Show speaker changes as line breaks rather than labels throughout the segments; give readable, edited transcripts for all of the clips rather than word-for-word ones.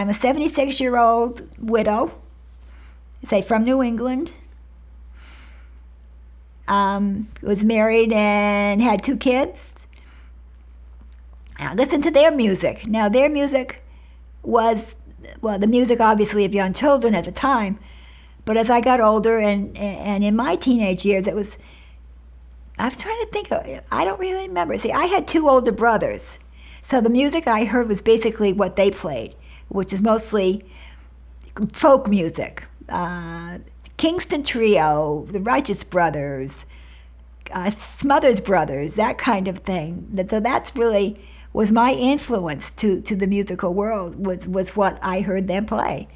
I'm a 76-year-old widow, say from New England. Was married and had 2 kids. I listened to their music. Now, their music was, well, the music obviously of young children at the time, but as I got older and in my teenage years, I was trying to think, I don't really remember. See, I had 2 older brothers, so the music I heard was basically what they played, which is mostly folk music. Kingston Trio, the Righteous Brothers, Smothers Brothers, that kind of thing. So that's really was my influence to the musical world, was what I heard them play.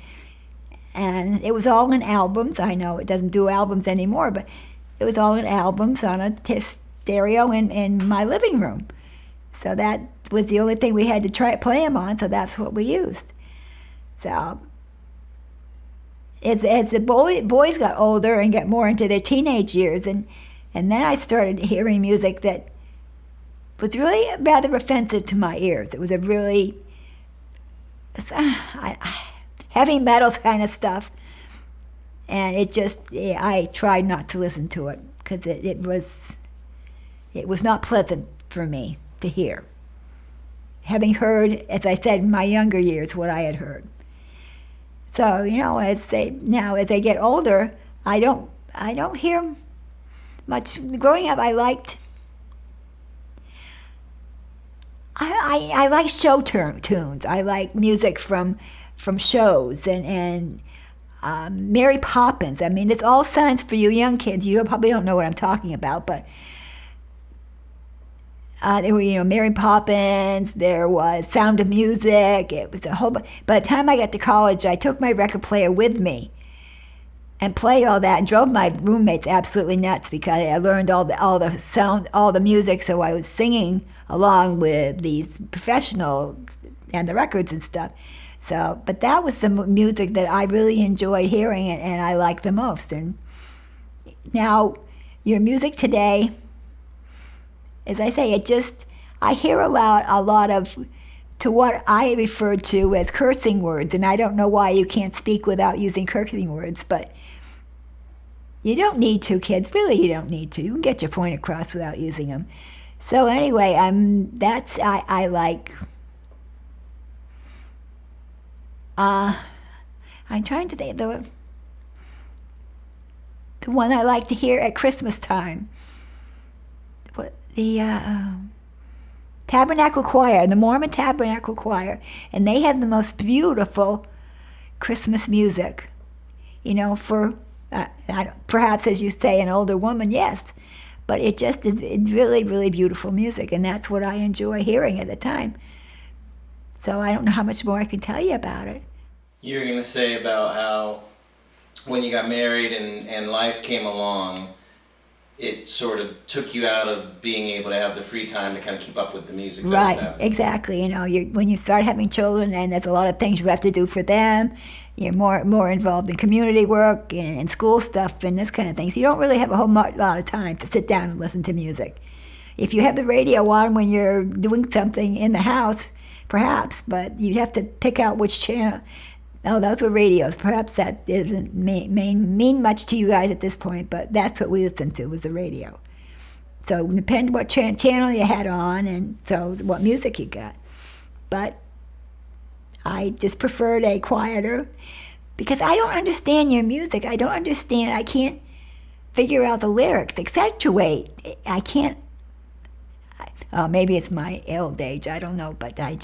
And it was all in albums. I know it doesn't do albums anymore, but it was all in albums on a stereo in my living room. So that was the only thing we had to play them on, so that's what we used. So as the boys got older and got more into their teenage years, and then I started hearing music that was really rather offensive to my ears. It was a really heavy metal kind of stuff, and I tried not to listen to it because it was not pleasant for me to hear, having heard, as I said, in my younger years, what I had heard. So, as they get older, I don't hear much. Growing up, I liked show tunes. I like music from shows and Mary Poppins. I mean, it's all signs for you young kids. You probably don't know what I'm talking about, but there were, Mary Poppins, there was Sound of Music, it was a whole bunch. By the time I got to college, I took my record player with me and played all that and drove my roommates absolutely nuts because I learned all the sound, all the music, so I was singing along with these professionals and the records and stuff. So, but that was the music that I really enjoyed hearing and I liked the most. And now, your music today, as I say, I hear a lot of, to what I refer to as cursing words, and I don't know why you can't speak without using cursing words, but you don't need to, kids. Really, you don't need to. You can get your point across without using them. So anyway, I like, I'm trying to think, the one I like to hear at Christmas time. The Tabernacle Choir, the Mormon Tabernacle Choir, and they have the most beautiful Christmas music. For perhaps, as you say, an older woman, yes, but it's really, really beautiful music, and that's what I enjoy hearing at the time. So I don't know how much more I can tell you about it.
You were going to say about how when you got married and life came along, it sort of took you out of being able to have the free time to kind of keep up with the music.
Right, exactly. When you start having children and there's a lot of things you have to do for them, you're more involved in community work and school stuff and this kind of thing. So you don't really have a whole lot of time to sit down and listen to music. If you have the radio on when you're doing something in the house, perhaps, but you have to pick out which channel. Oh, those were radios. Perhaps that doesn't mean much to you guys at this point, but that's what we listened to, was the radio. So it depended what channel you had on and so what music you got. But I just preferred a quieter, because I don't understand your music. I don't understand. I can't figure out the lyrics. Accentuate. I can't. Maybe it's my old age. I don't know, but I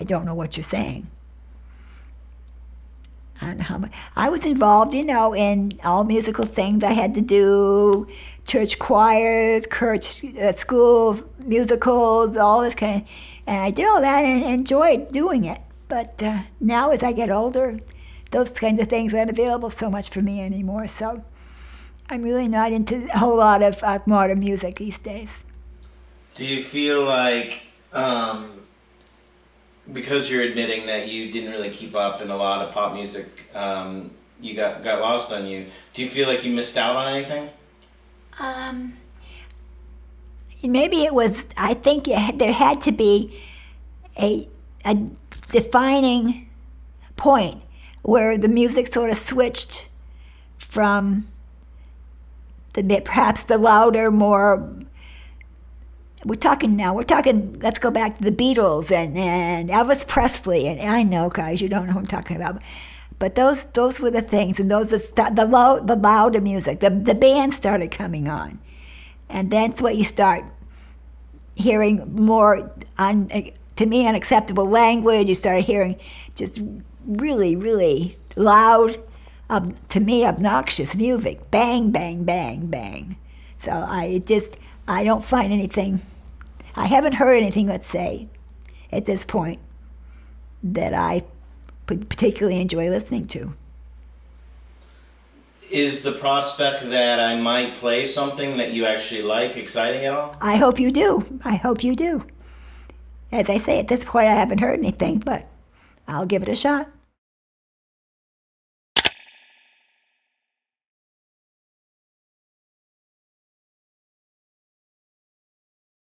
don't know what you're saying. I don't know how much. I was involved, in all musical things I had to do, church choirs, school musicals, all this kind of, and I did all that and enjoyed doing it. But now as I get older, those kinds of things aren't available so much for me anymore, so I'm really not into a whole lot of modern music these days.
Do you feel like, because you're admitting that you didn't really keep up in a lot of pop music, you got lost on you, do you feel like you missed out on anything?
Maybe it was, I think there had to be defining point where the music sort of switched from perhaps the louder, more. We're talking, let's go back to the Beatles and Elvis Presley. And I know, guys, you don't know who I'm talking about. But those were the things, and the louder music. The band started coming on. And that's what you start hearing more, to me, unacceptable language. You start hearing just really, really loud, to me, obnoxious music. Bang, bang, bang, bang. So I don't find anything, I haven't heard anything, let's say, at this point, that I particularly enjoy listening to.
Is the prospect that I might play something that you actually like exciting at all?
I hope you do. As I say, at this point I haven't heard anything, but I'll give it a shot.